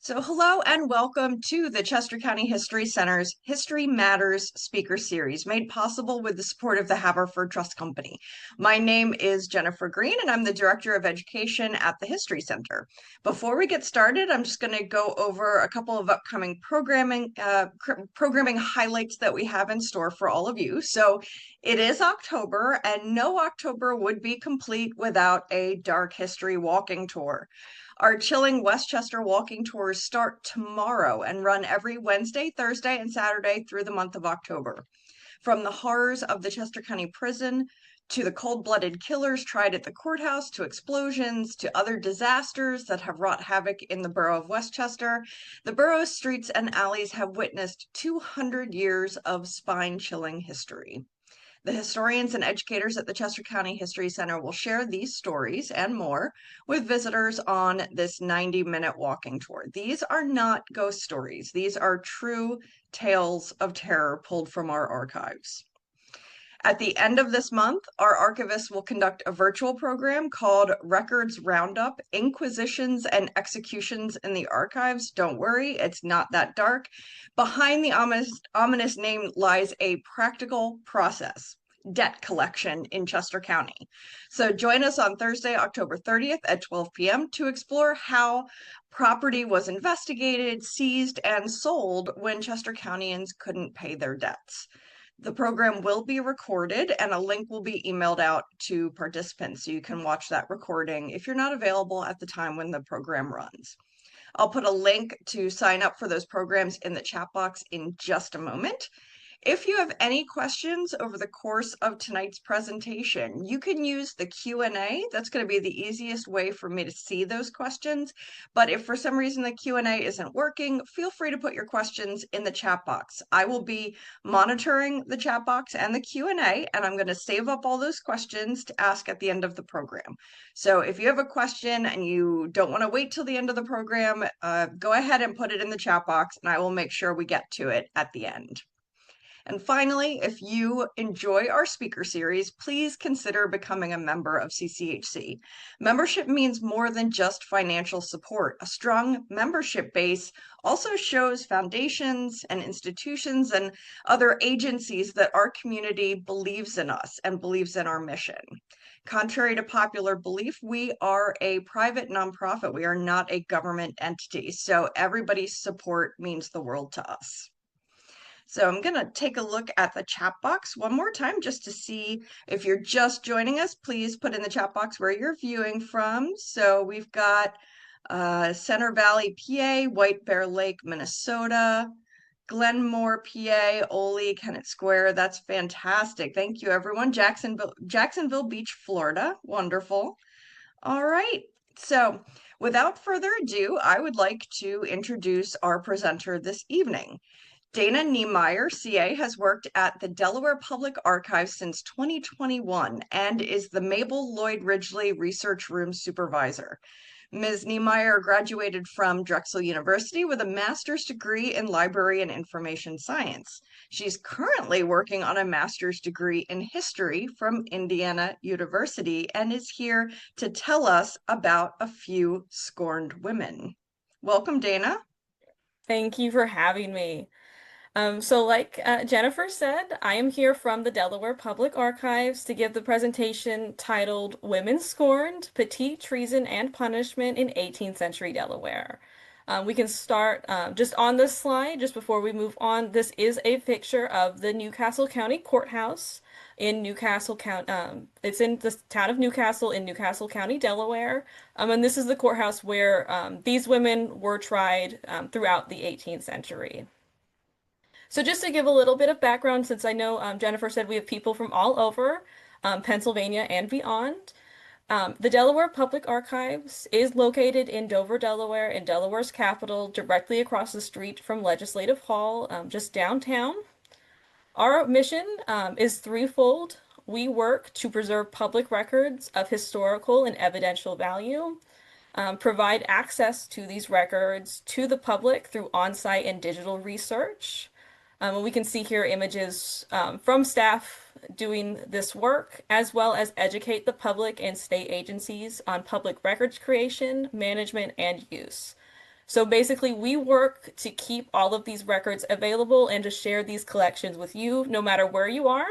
So hello and welcome to the Chester County History Center's History Matters speaker series, made possible with the support of the Haverford Trust Company. My name is Jennifer Green and I'm the Director of Education at the History Center. Before we get started, I'm just going to go over a couple of upcoming programming highlights that we have in store for all of you. So it is October, and no October would be complete without a dark history walking tour. Our chilling Westchester walking tours start tomorrow and run every Wednesday, Thursday, and Saturday through the month of October. From the horrors of the Chester County Prison to the cold-blooded killers tried at the courthouse, to explosions, to other disasters that have wrought havoc in the borough of Westchester, the borough's streets and alleys have witnessed 200 years of spine-chilling history. The historians and educators at the Chester County History Center will share these stories and more with visitors on this 90-minute walking tour. These are not ghost stories. These are true tales of terror pulled from our archives. At the end of this month, our archivists will conduct a virtual program called Records Roundup, Inquisitions and Executions in the Archives. Don't worry, it's not that dark. Behind the ominous name lies a practical process: debt collection in Chester County. So join us on Thursday, October 30th at 12 p.m. to explore how property was investigated, seized, and sold when Chester Countyans couldn't pay their debts. The program will be recorded and a link will be emailed out to participants so you can watch that recording if you're not available at the time when the program runs. I'll put a link to sign up for those programs in the chat box in just a moment. If you have any questions over the course of tonight's presentation, you can use the Q&A. That's going to be the easiest way for me to see those questions. But if for some reason the Q&A isn't working, feel free to put your questions in the chat box. I will be monitoring the chat box and the Q&A, and I'm going to save up all those questions to ask at the end of the program. So if you have a question and you don't want to wait till the end of the program, go ahead and put it in the chat box, and I will make sure we get to it at the end. And finally, if you enjoy our speaker series, please consider becoming a member of CCHC. Membership means more than just financial support. A strong membership base also shows foundations and institutions and other agencies that our community believes in us and believes in our mission. Contrary to popular belief, we are a private nonprofit. We are not a government entity. So everybody's support means the world to us. So I'm going to take a look at the chat box one more time just to see if you're just joining us. Please put in the chat box where you're viewing from. So we've got Center Valley, PA, White Bear Lake, Minnesota, Glenmore, PA, Ole, Kennett Square. That's fantastic. Thank you, everyone. Jacksonville Beach, Florida. Wonderful. All right. So without further ado, I would like to introduce our presenter this evening. Dana Niemeyer, CA, has worked at the Delaware Public Archives since 2021 and is the Mabel Lloyd Ridgely Research Room Supervisor. Ms. Niemeyer graduated from Drexel University with a master's degree in Library and Information Science. She's currently working on a master's degree in history from Indiana University and is here to tell us about a few scorned women. Welcome, Dana. Thank you for having me. Like Jennifer said, I am here from the Delaware Public Archives to give the presentation titled Women Scorned, Petit Treason and Punishment in 18th Century Delaware. We can start just on this slide, just before we move on. This is a picture of the Newcastle County Courthouse in Newcastle County. It's in the town of Newcastle in Newcastle County, Delaware. And this is the courthouse where these women were tried throughout the 18th century. So just to give a little bit of background, since I know Jennifer said we have people from all over Pennsylvania and beyond, the Delaware Public Archives is located in Dover, Delaware, in Delaware's capital, directly across the street from Legislative Hall, just downtown. Our mission is threefold. We work to preserve public records of historical and evidential value, provide access to these records to the public through on-site and digital research. We can see here images from staff doing this work, as well as educate the public and state agencies on public records creation, management, and use. So basically, we work to keep all of these records available and to share these collections with you, no matter where you are,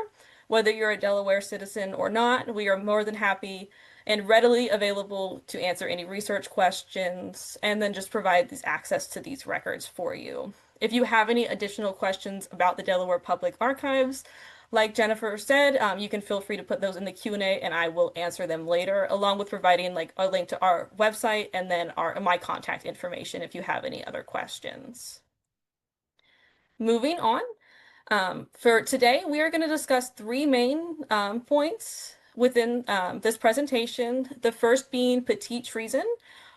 whether you're a Delaware citizen or not. We are more than happy and readily available to answer any research questions and then just provide this access to these records for you. If you have any additional questions about the Delaware Public Archives, like Jennifer said, you can feel free to put those in the Q&A and I will answer them later, along with providing like a link to our website and then my contact information if you have any other questions. Moving on, for today, we are going to discuss three main points within this presentation. The first being Petit Treason.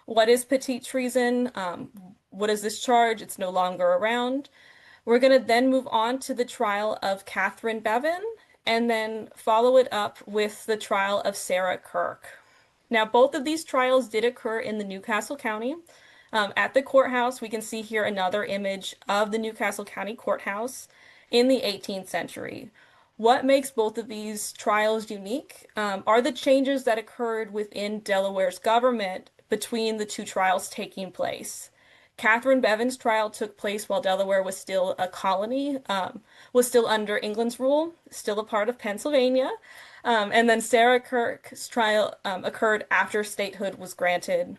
What is Petit Treason? What is this charge? It's no longer around. We're going to then move on to the trial of Catherine Bevan and then follow it up with the trial of Sarah Kirk. Now, both of these trials did occur in the Newcastle County. At the courthouse, we can see here another image of the Newcastle County Courthouse in the 18th century. What makes both of these trials unique are the changes that occurred within Delaware's government between the two trials taking place. Catherine Bevan's trial took place while Delaware was still a colony, was still under England's rule, still a part of Pennsylvania. And then Sarah Kirk's trial occurred after statehood was granted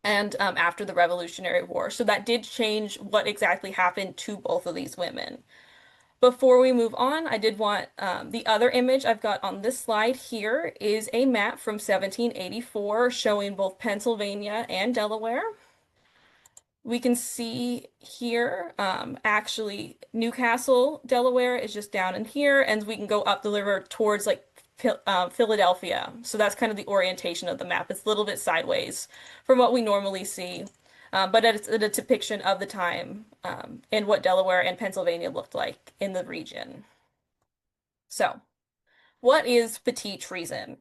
and after the Revolutionary War. So that did change what exactly happened to both of these women. Before we move on, I did want the other image I've got on this slide here is a map from 1784 showing both Pennsylvania and Delaware. We can see here, actually, Newcastle, Delaware is just down in here, and we can go up the river towards like Philadelphia. So that's kind of the orientation of the map. It's a little bit sideways from what we normally see, but it's a depiction of the time and what Delaware and Pennsylvania looked like in the region. So, what is Petit Treason?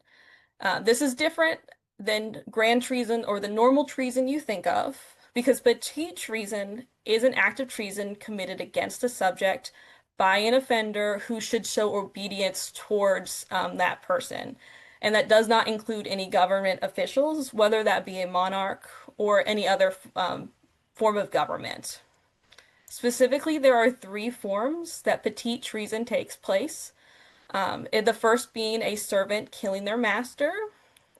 This is different than grand treason or the normal treason you think of, because petit treason is an act of treason committed against a subject by an offender who should show obedience towards that person. And that does not include any government officials, whether that be a monarch or any other form of government. Specifically, there are three forms that petit treason takes place. The first being a servant killing their master,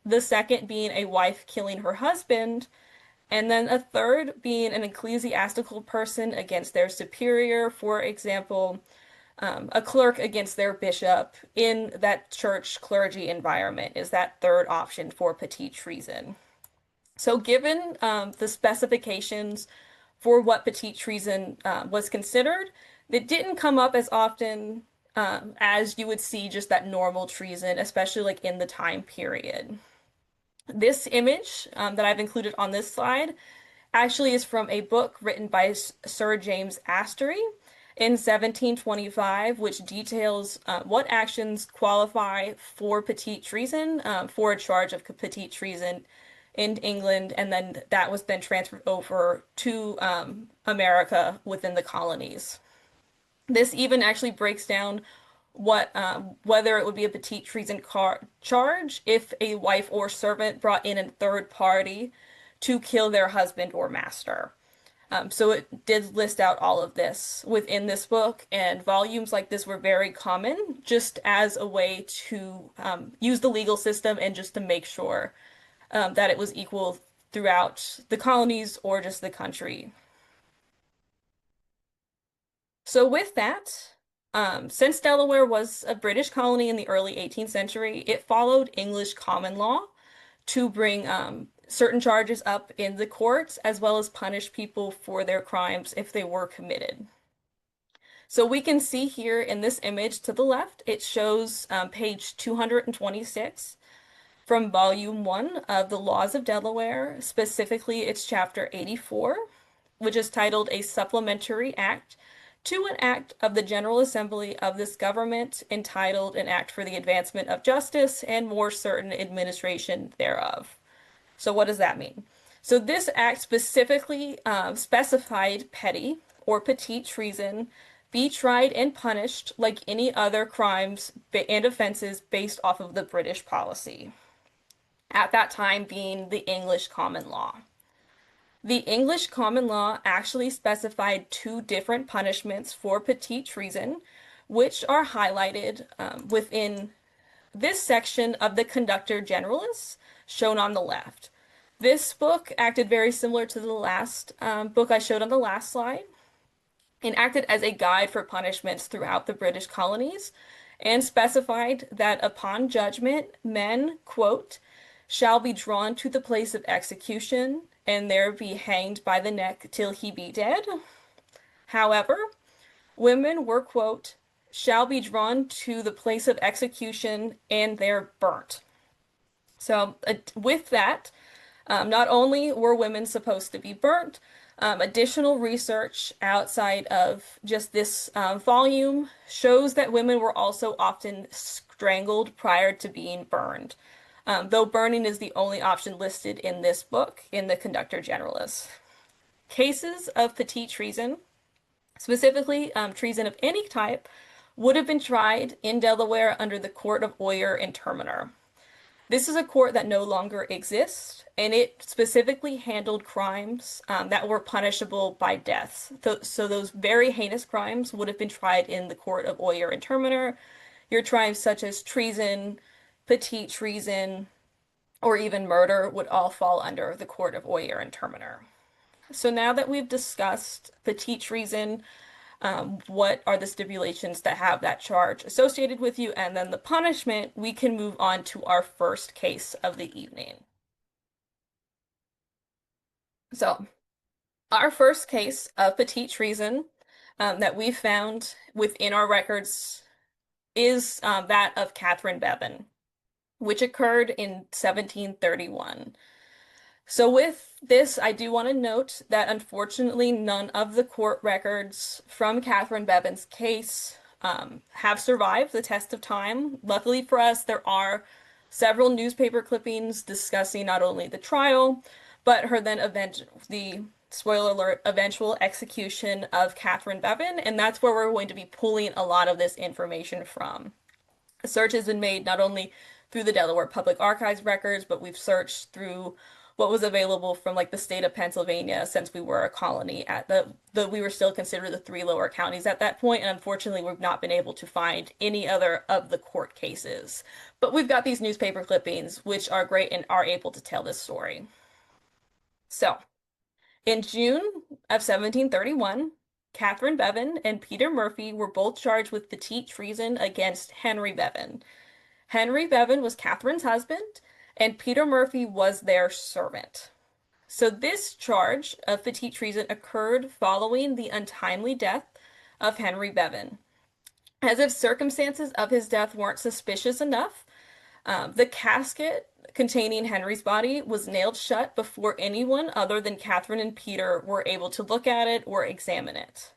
the second being a wife killing her husband, and then a third being an ecclesiastical person against their superior, for example, a clerk against their bishop in that church clergy environment is that third option for petit treason. So given the specifications for what petit treason was considered, it didn't come up as often as you would see just that normal treason, especially like in the time period. This image that I've included on this slide actually is from a book written by Sir James Astley in 1725, which details what actions qualify for petit treason, for a charge of petit treason in England, and then that was then transferred over to America within the colonies. This even actually breaks down what whether it would be a petit treason charge if a wife or servant brought in a third party to kill their husband or master. So it did list out all of this within this book, and volumes like this were very common just as a way to use the legal system and just to make sure that it was equal throughout the colonies or just the country. So with that, since Delaware was a British colony in the early 18th century, it followed English common law to bring certain charges up in the courts, as well as punish people for their crimes if they were committed. So we can see here in this image to the left, it shows page 226 from Volume 1 of the Laws of Delaware. Specifically, it's Chapter 84, which is titled A Supplementary Act to an Act of the General Assembly of this Government, entitled An Act for the Advancement of Justice and More Certain Administration thereof. So what does that mean? So this act specifically specified petty or petit treason be tried and punished like any other crimes and offenses based off of the British policy, at that time being the English common law. The English common law actually specified two different punishments for petit treason, which are highlighted within this section of the Conductor Generalis, shown on the left. This book acted very similar to the last book I showed on the last slide, and acted as a guide for punishments throughout the British colonies, and specified that upon judgment, men, quote, shall be drawn to the place of execution, and there be hanged by the neck till he be dead. However, women were, quote, shall be drawn to the place of execution and there burnt. So, with that, not only were women supposed to be burnt, additional research outside of just this volume shows that women were also often strangled prior to being burned, though burning is the only option listed in this book in the Conductor Generalis. Cases of petit treason, specifically treason of any type, would have been tried in Delaware under the Court of Oyer and Terminer. This is a court that no longer exists, and it specifically handled crimes that were punishable by death. So those very heinous crimes would have been tried in the Court of Oyer and Terminer. Your crimes such as treason, petit treason, or even murder would all fall under the Court of Oyer and Terminer. So now that we've discussed petit treason, what are the stipulations that have that charge associated with you, and then the punishment, we can move on to our first case of the evening. So, our first case of petit treason that we found within our records is that of Catherine Bevan, which occurred in 1731. So with this, I do want to note that unfortunately none of the court records from Catherine Bevan's case have survived the test of time. Luckily for us, there are several newspaper clippings discussing not only the trial, but her then the spoiler alert, eventual execution of Catherine Bevan, and that's where we're going to be pulling a lot of this information from. A search has been made not only through the Delaware Public Archives records, but we've searched through what was available from like the state of Pennsylvania, since we were a colony at we were still considered the three lower counties at that point, and unfortunately we've not been able to find any other of the court cases. But we've got these newspaper clippings which are great and are able to tell this story. So, in June of 1731, Catherine Bevan and Peter Murphy were both charged with petit treason against Henry Bevan. Henry Bevan was Catherine's husband, and Peter Murphy was their servant. So this charge of petit treason occurred following the untimely death of Henry Bevan. As if circumstances of his death weren't suspicious enough, the casket containing Henry's body was nailed shut before anyone other than Catherine and Peter were able to look at it or examine it.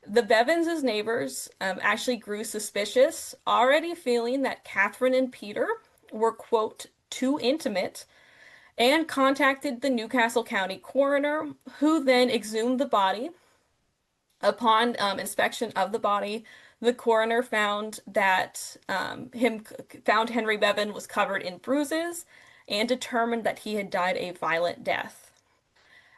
The Bevans' neighbors actually grew suspicious, already feeling that Catherine and Peter were, quote, too intimate, and contacted the Newcastle County coroner, who then exhumed the body. Upon inspection of the body, the coroner found that Henry Bevan was covered in bruises and determined that he had died a violent death.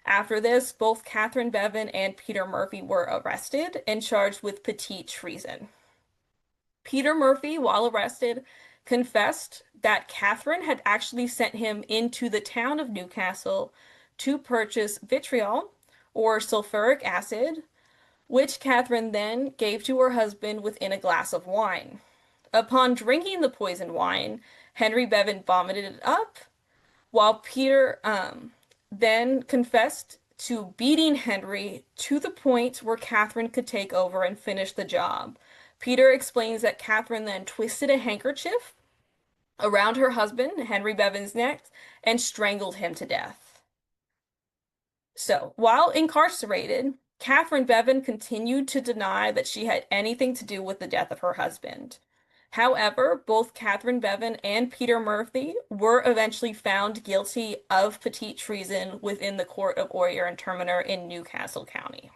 After this, both Catherine Bevan and Peter Murphy were arrested and charged with petit treason. Peter Murphy, while arrested, confessed that Catherine had actually sent him into the town of Newcastle to purchase vitriol, or sulfuric acid, which Catherine then gave to her husband within a glass of wine. Upon drinking the poisoned wine, Henry Bevan vomited it up, while Peter then confessed to beating Henry to the point where Catherine could take over and finish the job. Peter explains that Catherine then twisted a handkerchief around her husband, Henry Bevan's neck, and strangled him to death. So, while incarcerated, Catherine Bevan continued to deny that she had anything to do with the death of her husband. However, both Catherine Bevan and Peter Murphy were eventually found guilty of petit treason within the Court of Oyer and Terminer in Newcastle County.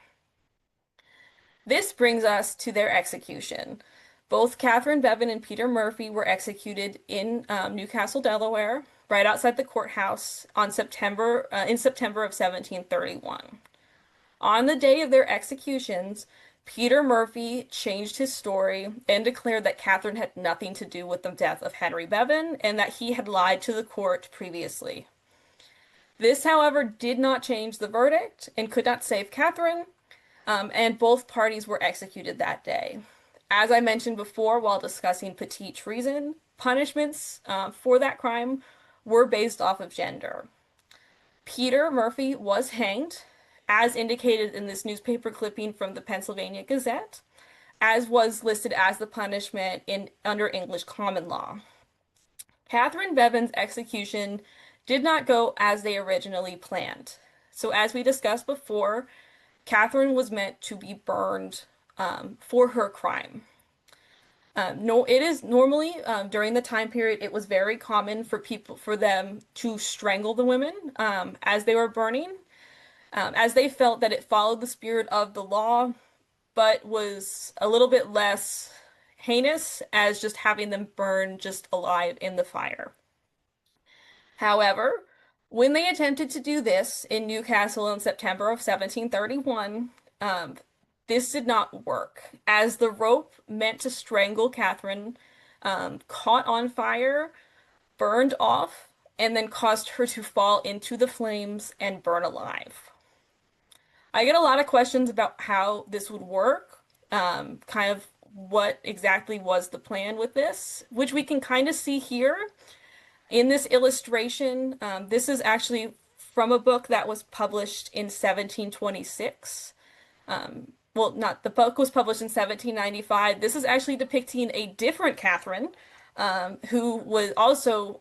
This brings us to their execution. Both Catherine Bevan and Peter Murphy were executed in Newcastle, Delaware, right outside the courthouse on in September of 1731. On the day of their executions, Peter Murphy changed his story and declared that Catherine had nothing to do with the death of Henry Bevan and that he had lied to the court previously. This, however, did not change the verdict and could not save Catherine, and both parties were executed that day. As I mentioned before while discussing Petit Treason, punishments for that crime were based off of gender. Peter Murphy was hanged, as indicated in this newspaper clipping from the Pennsylvania Gazette, as was listed as the punishment under English common law. Catherine Bevan's execution did not go as they originally planned. So, as we discussed before, Catherine was meant to be burned for her crime. No, it is normally during the time period, it was very common for them to strangle the women as they were burning, as they felt that it followed the spirit of the law, but was a little bit less heinous as just having them burn just alive in the fire. However, when they attempted to do this in Newcastle in September of 1731, this did not work, as the rope meant to strangle Catherine caught on fire, burned off, and then caused her to fall into the flames and burn alive. I get a lot of questions about how this would work, kind of what exactly was the plan with this, which we can kind of see here in this illustration. This is actually from a book that was published in 1726. Well, not the book was published in 1795. This is actually depicting a different Catherine, who was also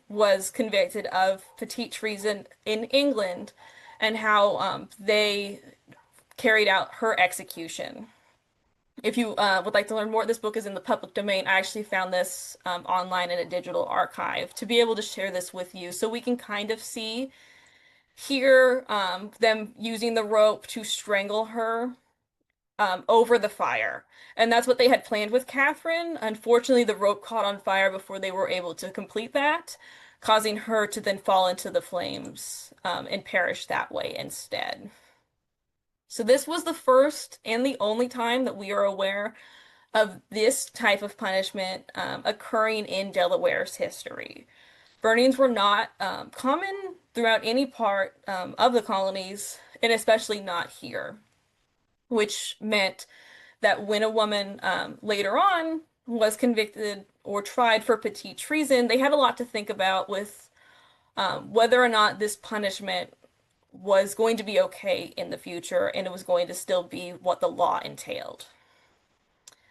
was convicted of petit treason in England, and how they carried out her execution. If you would like to learn more, this book is in the public domain. I actually found this online in a digital archive to be able to share this with you, so we can kind of see here them using the rope to strangle her over the fire. And that's what they had planned with Catherine. Unfortunately, the rope caught on fire before they were able to complete that, causing her to then fall into the flames and perish that way instead. So this was the first and the only time that we are aware of this type of punishment occurring in Delaware's history. Burnings were not common throughout any part of the colonies, and especially not here, which meant that when a woman later on was convicted or tried for petit treason, they had a lot to think about with whether or not this punishment was going to be okay in the future, and it was going to still be what the law entailed.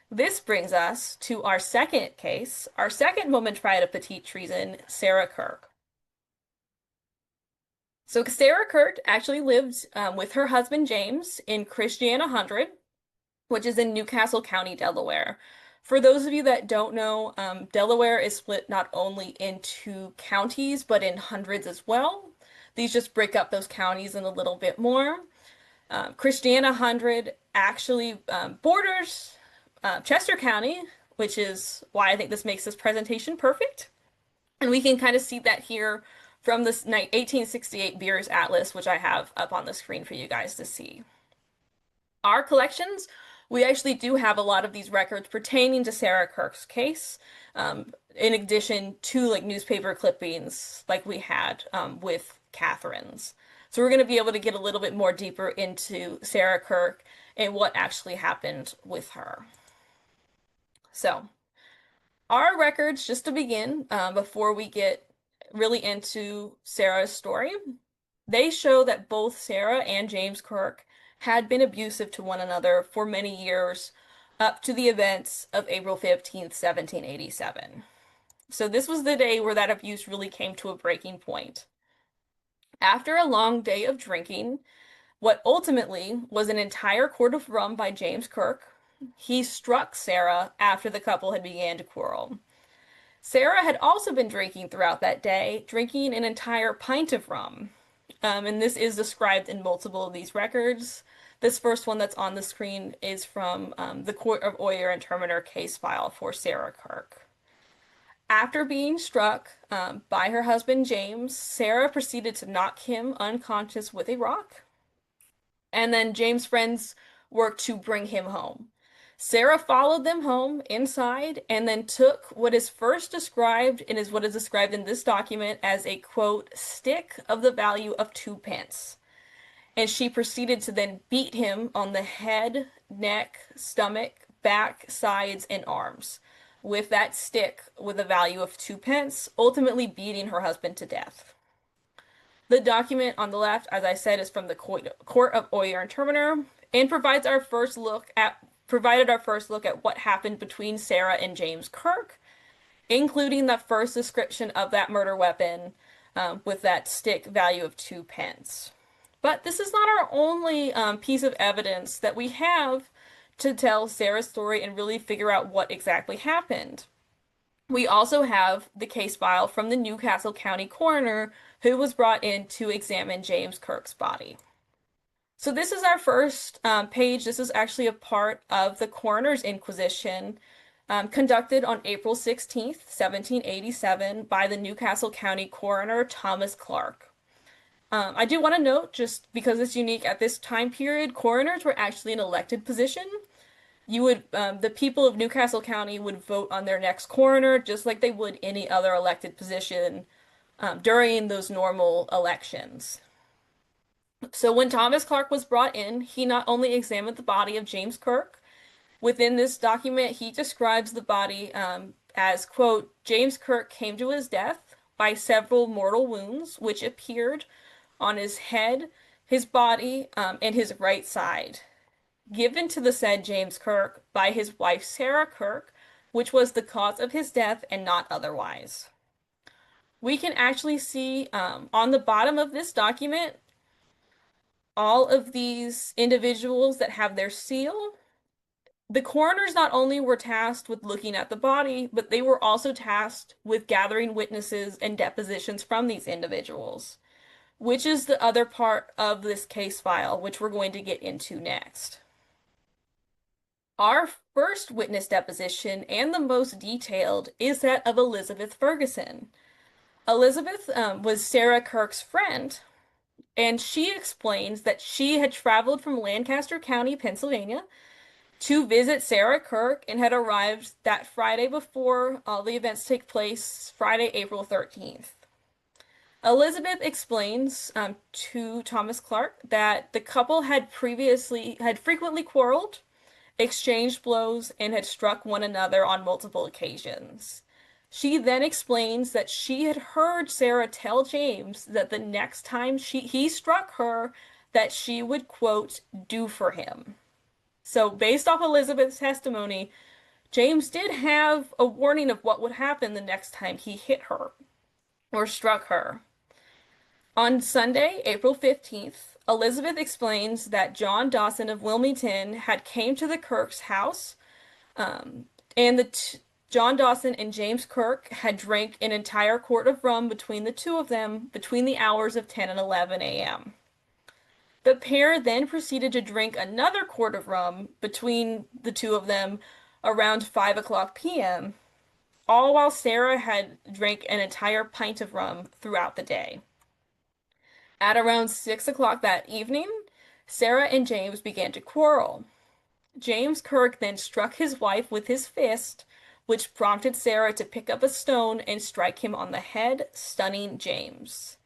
This brings us to our second case, our second woman tried of petit treason, Sarah Kirk. So Sarah Kirk actually lived with her husband James in Christiana 100, which is in Newcastle County, Delaware. For those of you that don't know, Delaware is split not only into counties, but in hundreds as well. These just break up those counties in a little bit more. Christiana 100 actually borders Chester County, which is why I think this makes this presentation perfect. And we can kind of see that here from this 1868 Beers Atlas, which I have up on the screen for you guys to see. Our collections, we actually do have a lot of these records pertaining to Sarah Kirk's case, in addition to like newspaper clippings like we had with Catherine's. So we're going to be able to get a little bit more deeper into Sarah Kirk and what actually happened with her. So our records, just to begin, before we get really into Sarah's story, they show that both Sarah and James Kirk had been abusive to one another for many years, up to the events of April 15th, 1787. So this was the day where that abuse really came to a breaking point. After a long day of drinking, what ultimately was an entire quart of rum by James Kirk, he struck Sarah after the couple had began to quarrel. Sarah had also been drinking throughout that day, drinking an entire pint of rum. And this is described in multiple of these records. This first one that's on the screen is from the Court of Oyer and Terminer case file for Sarah Kirk. After being struck by her husband James, Sarah proceeded to knock him unconscious with a rock, and then James' friends worked to bring him home. Sarah followed them home inside and then took what is first described and is what is described in this document as a quote, stick of the value of 2 pence. And she proceeded to then beat him on the head, neck, stomach, back, sides, and arms with that stick with a value of 2 pence, ultimately beating her husband to death. The document on the left, as I said, is from the Court of Oyer and Terminer and provided our first look at what happened between Sarah and James Kirk, including the first description of that murder weapon with that stick value of 2 pence. But this is not our only piece of evidence that we have to tell Sarah's story and really figure out what exactly happened. We also have the case file from the Newcastle County coroner who was brought in to examine James Kirk's body. So this is our first page. This is actually a part of the coroner's inquisition conducted on April 16th, 1787 by the Newcastle County coroner Thomas Clark. I do want to note, just because it's unique at this time period, coroners were actually an elected position. The people of Newcastle County would vote on their next coroner just like they would any other elected position during those normal elections. So when Thomas Clark was brought in, he not only examined the body of James Kirk. Within this document, he describes the body as, quote, James Kirk came to his death by several mortal wounds, which appeared on his head, his body, and his right side, given to the said James Kirk by his wife Sarah Kirk, which was the cause of his death and not otherwise. We can actually see on the bottom of this document all of these individuals that have their seal. The coroners not only were tasked with looking at the body, but they were also tasked with gathering witnesses and depositions from these individuals, which is the other part of this case file, which we're going to get into next. Our first witness deposition, and the most detailed, is that of Elizabeth Ferguson. Elizabeth was Sarah Kirk's friend, and she explains that she had traveled from Lancaster County, Pennsylvania, to visit Sarah Kirk and had arrived that Friday before all the events take place, Friday, April 13th. Elizabeth explains to Thomas Clark that the couple had frequently quarreled, exchanged blows, and had struck one another on multiple occasions. She then explains that she had heard Sarah tell James that the next time he struck her, that she would, quote, do for him. So based off Elizabeth's testimony, James did have a warning of what would happen the next time he hit her or struck her. On Sunday, April 15th, Elizabeth explains that John Dawson of Wilmington had came to the Kirk's house, and John Dawson and James Kirk had drank an entire quart of rum between the two of them between the hours of 10 and 11 a.m. The pair then proceeded to drink another quart of rum between the two of them around 5 o'clock p.m., all while Sarah had drank an entire pint of rum throughout the day. At around 6 o'clock that evening, Sarah and James began to quarrel. James Kirk then struck his wife with his fist, which prompted Sarah to pick up a stone and strike him on the head, stunning James.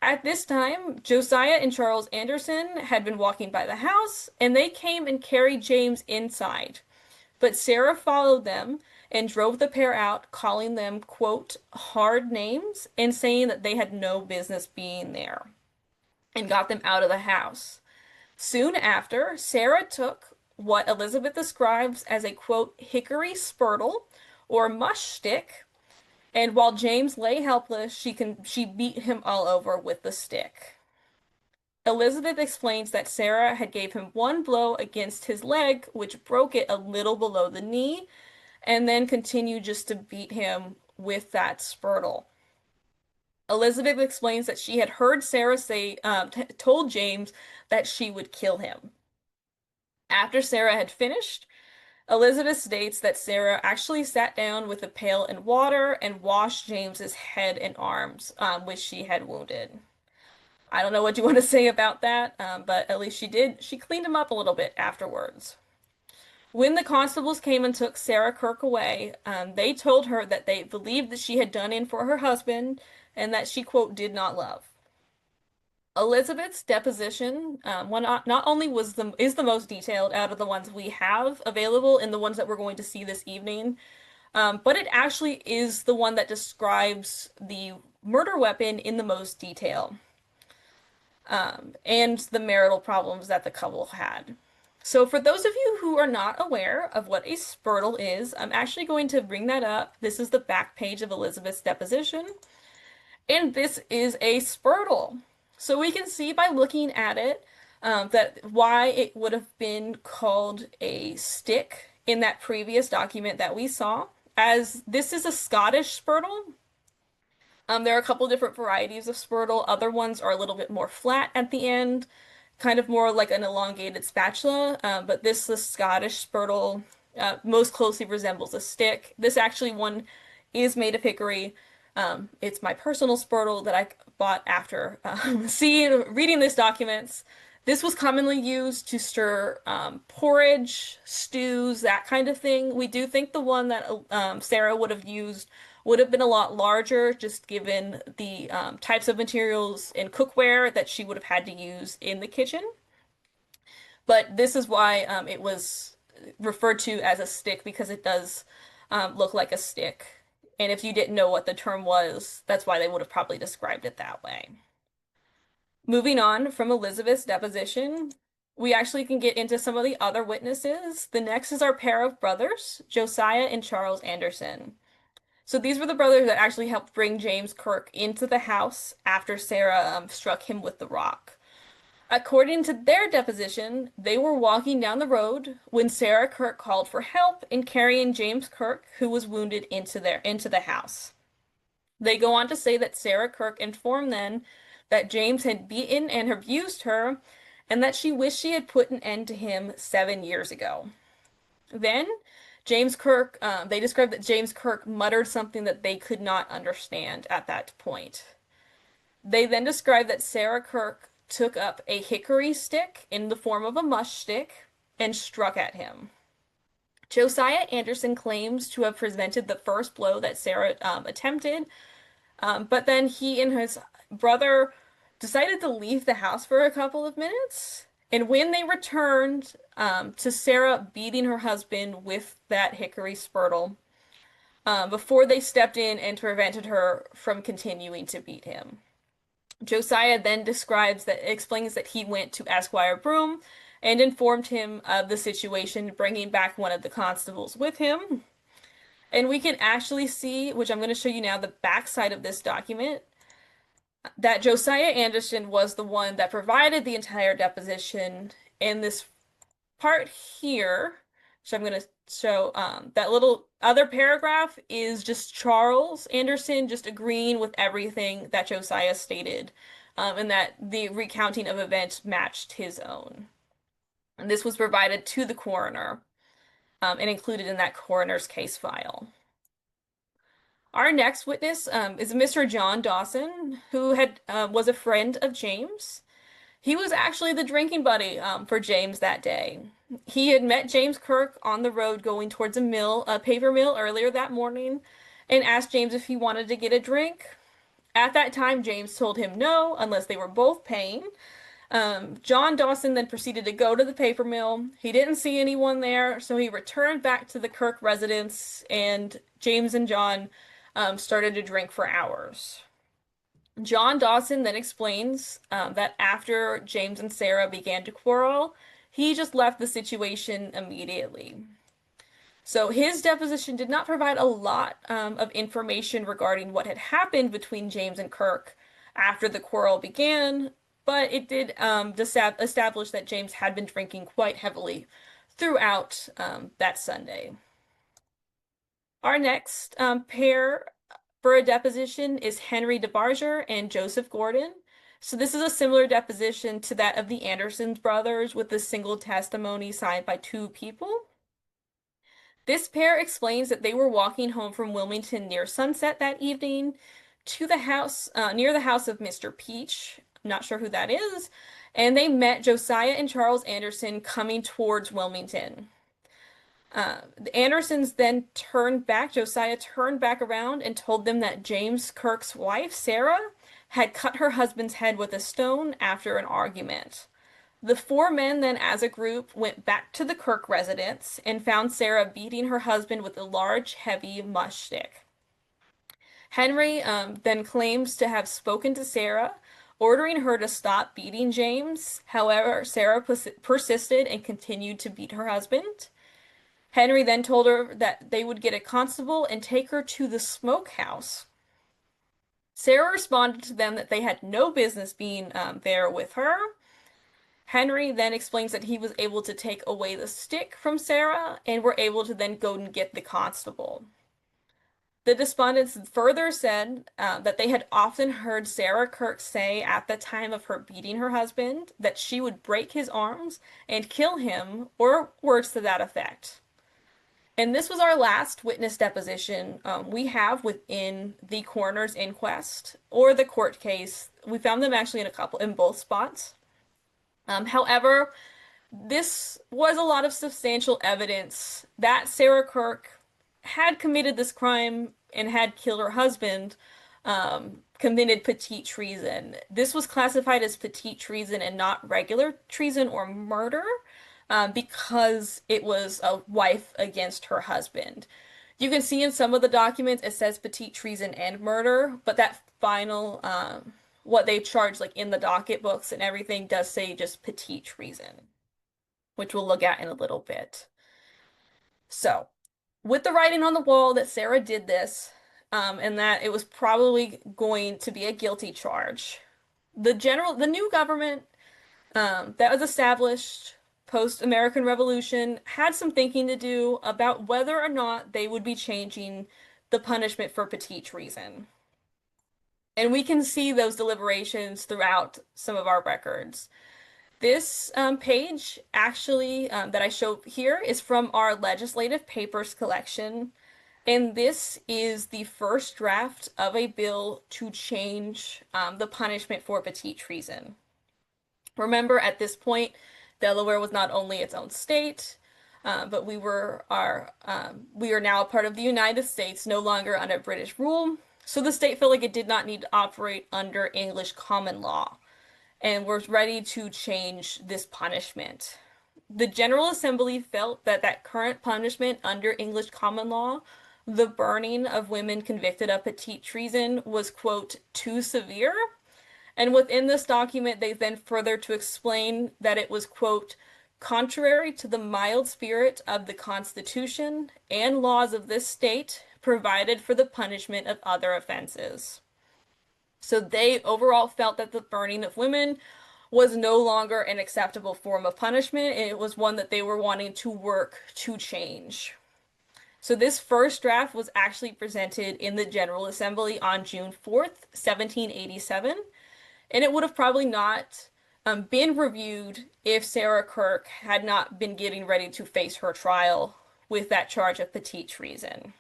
At this time, Josiah and Charles Anderson had been walking by the house, and they came and carried James inside. But Sarah followed them and drove the pair out, calling them, quote, hard names, and saying that they had no business being there, and got them out of the house. Soon after, Sarah took what Elizabeth describes as a, quote, hickory spurtle, or mush stick, and while James lay helpless, she beat him all over with the stick. Elizabeth explains that Sarah had gave him one blow against his leg, which broke it a little below the knee, and then continued just to beat him with that spurtle. Elizabeth explains that she had heard Sarah told James that she would kill him. After Sarah had finished, Elizabeth states that Sarah actually sat down with a pail and water and washed James's head and arms, which she had wounded. I don't know what you want to say about that, but at least she did. She cleaned him up a little bit afterwards. When the constables came and took Sarah Kirk away, they told her that they believed that she had done in for her husband and that she, quote, did not love. Elizabeth's deposition, one not only is the most detailed out of the ones we have available in the ones that we're going to see this evening, but it actually is the one that describes the murder weapon in the most detail, and the marital problems that the couple had. So for those of you who are not aware of what a spurtle is, I'm actually going to bring that up. This is the back page of Elizabeth's deposition, and this is a spurtle. So we can see by looking at it that why it would have been called a stick in that previous document that we saw, as this is a Scottish spurtle. There are a couple different varieties of spurtle. Other ones are a little bit more flat at the end, kind of more like an elongated spatula, but this the Scottish spurtle most closely resembles a stick. This actually one is made of hickory. It's my personal spurtle that I bought after reading these documents. This was commonly used to stir porridge, stews, that kind of thing. We do think the one that Sarah would have used would have been a lot larger, just given the types of materials and cookware that she would have had to use in the kitchen. But this is why it was referred to as a stick, because it does look like a stick. And if you didn't know what the term was, that's why they would have probably described it that way. Moving on from Elizabeth's deposition, we actually can get into some of the other witnesses. The next is our pair of brothers, Josiah and Charles Anderson. So these were the brothers that actually helped bring James Kirk into the house after Sarah struck him with the rock. According to their deposition, they were walking down the road when Sarah Kirk called for help in carrying James Kirk, who was wounded, into the house. They go on to say that Sarah Kirk informed them that James had beaten and abused her, and that she wished she had put an end to him 7 years ago. Then they described that James Kirk muttered something that they could not understand at that point. They then described that Sarah Kirk took up a hickory stick in the form of a mush stick and struck at him. Josiah Anderson claims to have prevented the first blow that Sarah attempted, but then he and his brother decided to leave the house for a couple of minutes. And when they returned to Sarah beating her husband with that hickory spurtle, before they stepped in and prevented her from continuing to beat him. Josiah then explains that he went to Esquire Broom and informed him of the situation, bringing back one of the constables with him. And we can actually see, which I'm going to show you now, the backside of this document, that Josiah Anderson was the one that provided the entire deposition. In this part here, so I'm going to show that little other paragraph is just Charles Anderson just agreeing with everything that Josiah stated, and that the recounting of events matched his own. And this was provided to the coroner and included in that coroner's case file. Our next witness is Mr. John Dawson, who was a friend of James. He was actually the drinking buddy for James that day. He had met James Kirk on the road going towards a paper mill earlier that morning, and asked James if he wanted to get a drink. At that time, James told him no, unless they were both paying. John Dawson then proceeded to go to the paper mill. He didn't see anyone there, so he returned back to the Kirk residence, and James and John started to drink for hours. John Dawson then explains that after James and Sarah began to quarrel, he just left the situation immediately. So his deposition did not provide a lot of information regarding what had happened between James and Kirk after the quarrel began, but it did establish that James had been drinking quite heavily throughout that Sunday. Our next pair for a deposition is Henry DeBarger and Joseph Gordon. So this is a similar deposition to that of the Andersons brothers, with a single testimony signed by 2 people. This pair explains that they were walking home from Wilmington near sunset that evening to the house, near the house of Mr. Peach. I'm not sure who that is. And they met Josiah and Charles Anderson coming towards Wilmington. The Andersons then turned back. Josiah turned back around and told them that James Kirk's wife, Sarah, had cut her husband's head with a stone after an argument. The four men then, as a group, went back to the Kirk residence and found Sarah beating her husband with a large, heavy mush stick. Henry then claims to have spoken to Sarah, ordering her to stop beating James. However, Sarah persisted and continued to beat her husband. Henry then told her that they would get a constable and take her to the smokehouse. Sarah responded to them that they had no business being there with her. Henry then explains that he was able to take away the stick from Sarah and were able to then go and get the constable. The despondents further said that they had often heard Sarah Kirk say at the time of her beating her husband that she would break his arms and kill him, or words to that effect. And this was our last witness deposition we have within the coroner's inquest or the court case. We found them actually in both spots. However, this was a lot of substantial evidence that Sarah Kirk had committed this crime and had killed her husband, committed petit treason. This was classified as petit treason and not regular treason or murder, because it was a wife against her husband. You can see in some of the documents it says petit treason and murder, but that final, what they charge like in the docket books and everything does say just petit treason, which we'll look at in a little bit. So, with the writing on the wall that Sarah did this, and that it was probably going to be a guilty charge, the new government that was established post-American Revolution had some thinking to do about whether or not they would be changing the punishment for petit treason. And we can see those deliberations throughout some of our records. This page, actually, that I show here is from our legislative papers collection, and this is the first draft of a bill to change the punishment for petit treason. Remember, at this point, Delaware was not only its own state, but we are now a part of the United States, no longer under British rule. So the state felt like it did not need to operate under English common law, and was ready to change this punishment. The General Assembly felt that that current punishment under English common law, the burning of women convicted of petit treason, was, quote, too severe. And within this document, they then further to explain that it was, quote, contrary to the mild spirit of the Constitution and laws of this state, provided for the punishment of other offenses. So they overall felt that the burning of women was no longer an acceptable form of punishment, and it was one that they were wanting to work to change. So this first draft was actually presented in the General Assembly on June 4th, 1787, and it would have probably not been reviewed if Sarah Kirk had not been getting ready to face her trial with that charge of petit treason.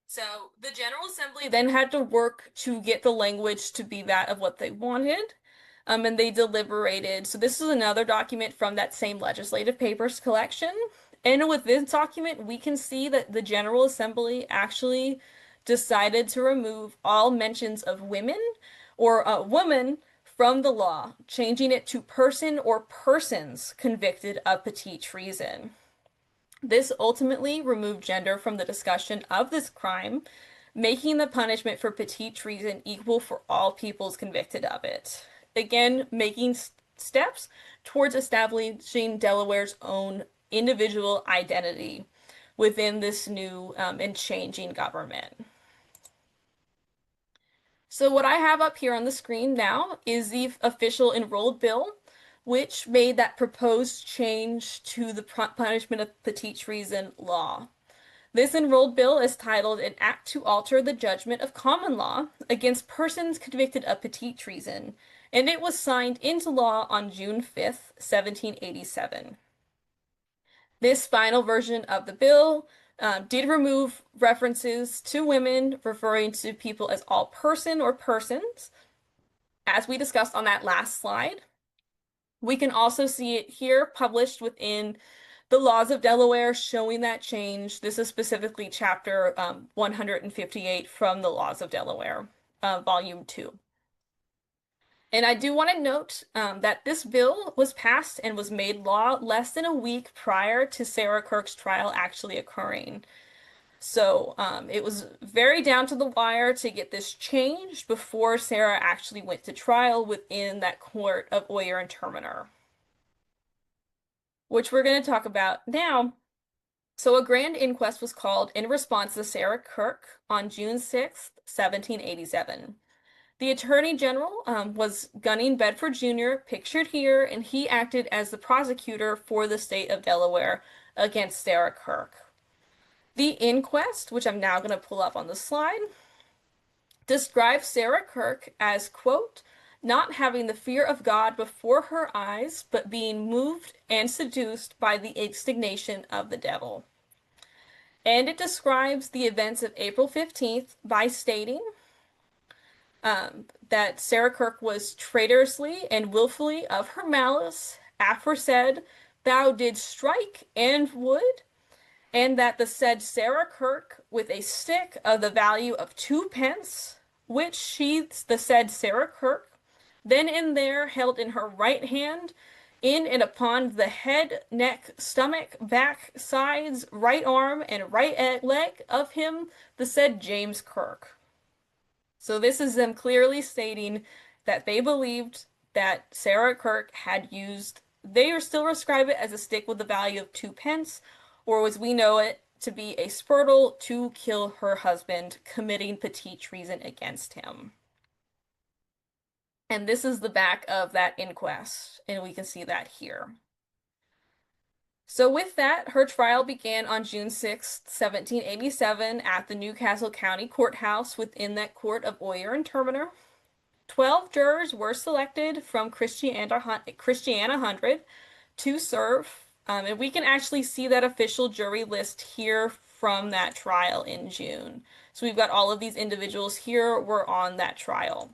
So the General Assembly then had to work to get the language to be that of what they wanted, and they deliberated. So this is another document from that same legislative papers collection. And with this document, we can see that the General Assembly actually decided to remove all mentions of women or a woman from the law, changing it to person or persons convicted of petit treason. This ultimately removed gender from the discussion of this crime, making the punishment for petit treason equal for all peoples convicted of it. Again, making steps towards establishing Delaware's own individual identity within this new and changing government. So what I have up here on the screen now is the official enrolled bill, which made that proposed change to the punishment of petit treason law. This enrolled bill is titled An Act to Alter the Judgment of Common Law Against Persons Convicted of Petit Treason, and it was signed into law on June 5th, 1787. This final version of the bill did remove references to women, referring to people as all person or persons, as we discussed on that last slide. We can also see it here published within the laws of Delaware showing that change. This is specifically chapter 158 from the laws of Delaware, volume 2. And I do want to note that this bill was passed and was made law less than a week prior to Sarah Kirk's trial actually occurring. So it was very down to the wire to get this changed before Sarah actually went to trial within that court of Oyer and Terminer, which we're going to talk about now. So a grand inquest was called in response to Sarah Kirk on June 6th, 1787. The Attorney General was Gunning Bedford Jr., pictured here, and he acted as the prosecutor for the state of Delaware against Sarah Kirk. The inquest, which I'm now going to pull up on the slide, describes Sarah Kirk as, quote, not having the fear of God before her eyes, but being moved and seduced by the indignation of the devil. And it describes the events of April 15th by stating that Sarah Kirk was traitorously and willfully of her malice aforesaid, thou didst strike and would, and that the said Sarah Kirk with a stick of the value of 2 pence, which she, the said Sarah Kirk, then and there held in her right hand, in and upon the head, neck, stomach, back, sides, right arm, and right leg of him, the said James Kirk. So this is them clearly stating that they believed that Sarah Kirk had used, they still describe it as a stick with the value of 2 pence, or as we know it, to be a spurtle to kill her husband, committing petit treason against him. And this is the back of that inquest, and we can see that here. So with that, her trial began on June 6, 1787 at the Newcastle County Courthouse within that court of Oyer and Terminer. 12 jurors were selected from Christiana 100 to serve, and we can actually see that official jury list here from that trial in June. So we've got all of these individuals here were on that trial.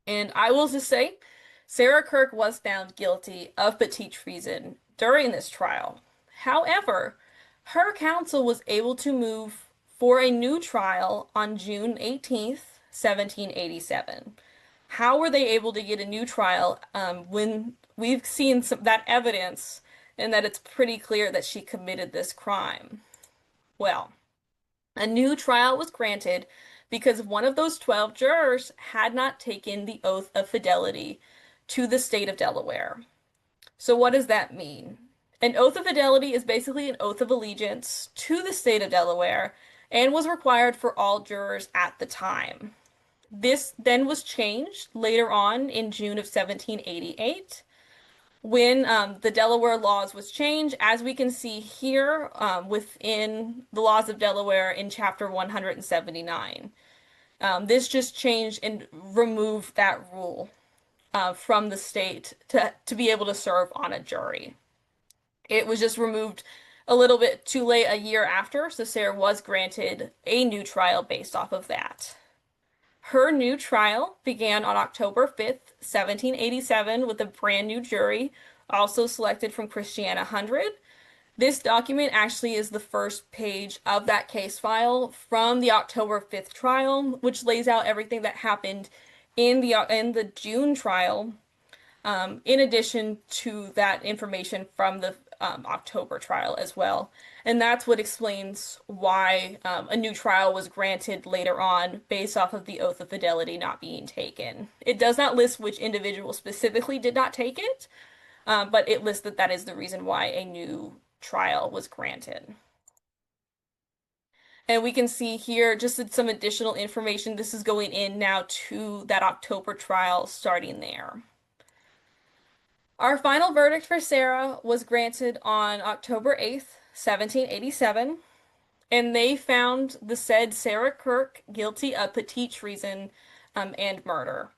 And I will just say, Sarah Kirk was found guilty of petit treason during this trial. However, her counsel was able to move for a new trial on June 18th, 1787. How were they able to get a new trial when we've seen that evidence and that it's pretty clear that she committed this crime? Well, a new trial was granted because one of those 12 jurors had not taken the oath of fidelity to the state of Delaware. So what does that mean? An oath of fidelity is basically an oath of allegiance to the state of Delaware and was required for all jurors at the time. This then was changed later on in June of 1788 when the Delaware laws was changed, as we can see here within the laws of Delaware in chapter 179. This just changed and removed that rule from the state to be able to serve on a jury. It was just removed a little bit too late a year after, so Sarah was granted a new trial based off of that. Her new trial began on October 5th, 1787, with a brand new jury, also selected from Christiana 100. This document actually is the first page of that case file from the October 5th trial, which lays out everything that happened in the June trial, in addition to that information from the October trial as well. And that's what explains why a new trial was granted later on based off of the oath of fidelity not being taken. It does not list which individual specifically did not take it, but it lists that that is the reason why a new trial was granted. And we can see here just some additional information. This is going in now to that October trial starting there. Our final verdict for Sarah was granted on October 8th, 1787, and they found the said Sarah Kirk guilty of petit treason and murder.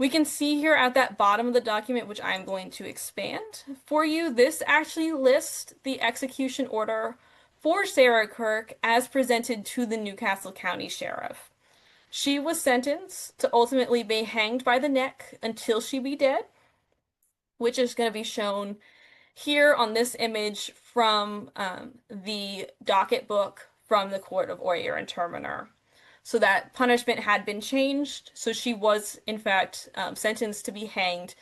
We can see here at that bottom of the document, which I'm going to expand for you, this actually lists the execution order for Sarah Kirk as presented to the Newcastle County Sheriff. She was sentenced to ultimately be hanged by the neck until she be dead, which is going to be shown here on this image from the docket book from the Court of Oyer and Terminer. So that punishment had been changed. So she was, in fact, sentenced to be hanged,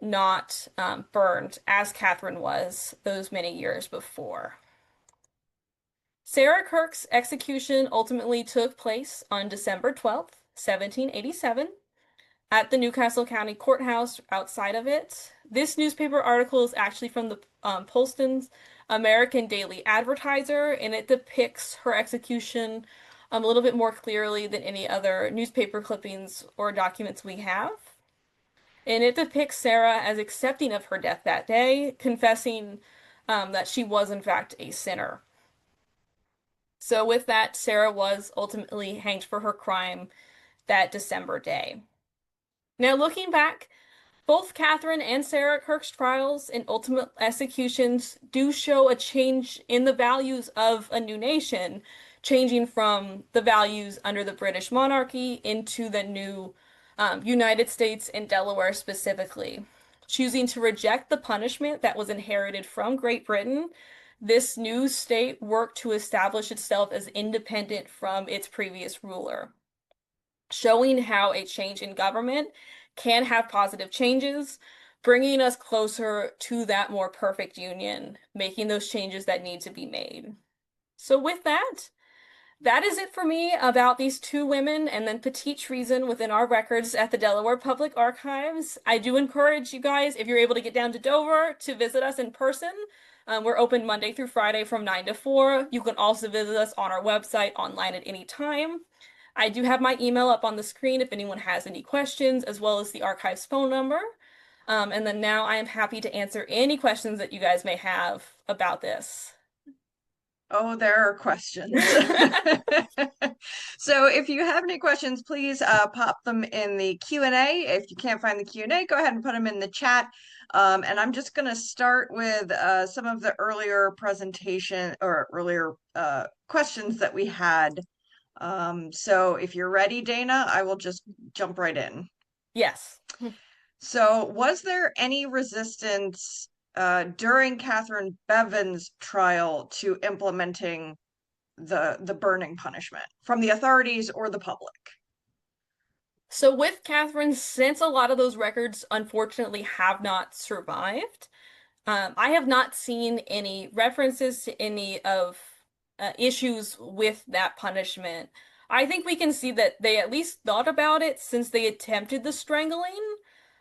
not burned, as Catherine was those many years before. Sarah Kirk's execution ultimately took place on December 12th, 1787, at the Newcastle County Courthouse outside of it. This newspaper article is actually from the Polston's American Daily Advertiser, and it depicts her execution a little bit more clearly than any other newspaper clippings or documents we have. And it depicts Sarah as accepting of her death that day, confessing that she was in fact a sinner. So with that, Sarah was ultimately hanged for her crime that December day. Now, looking back, both Catherine and Sarah Kirk's trials and ultimate executions do show a change in the values of a new nation, changing from the values under the British monarchy into the new United States and Delaware specifically. Choosing to reject the punishment that was inherited from Great Britain, this new state worked to establish itself as independent from its previous ruler, showing how a change in government can have positive changes, bringing us closer to that more perfect union, making those changes that need to be made. So with that, that is it for me about these two women and then Petit Treason within our records at the Delaware Public Archives. I do encourage you guys, if you're able to get down to Dover, to visit us in person. We're open Monday through Friday from 9 to 4. You can also visit us on our website online at any time. I do have my email up on the screen if anyone has any questions, as well as the archive's phone number. And then now I am happy to answer any questions that you guys may have about this. Oh, there are questions. So if you have any questions, please pop them in the Q&A. If you can't find the Q&A, go ahead and put them in the chat. And I'm just going to start with some of the earlier presentation or earlier questions that we had. So if you're ready, Dana, I will just jump right in. Yes. So was there any resistance during Catherine Bevan's trial to implementing the burning punishment from the authorities or the public? So with Catherine, since a lot of those records unfortunately have not survived, I have not seen any references to any of issues with that punishment. I think we can see that they at least thought about it since they attempted the strangling.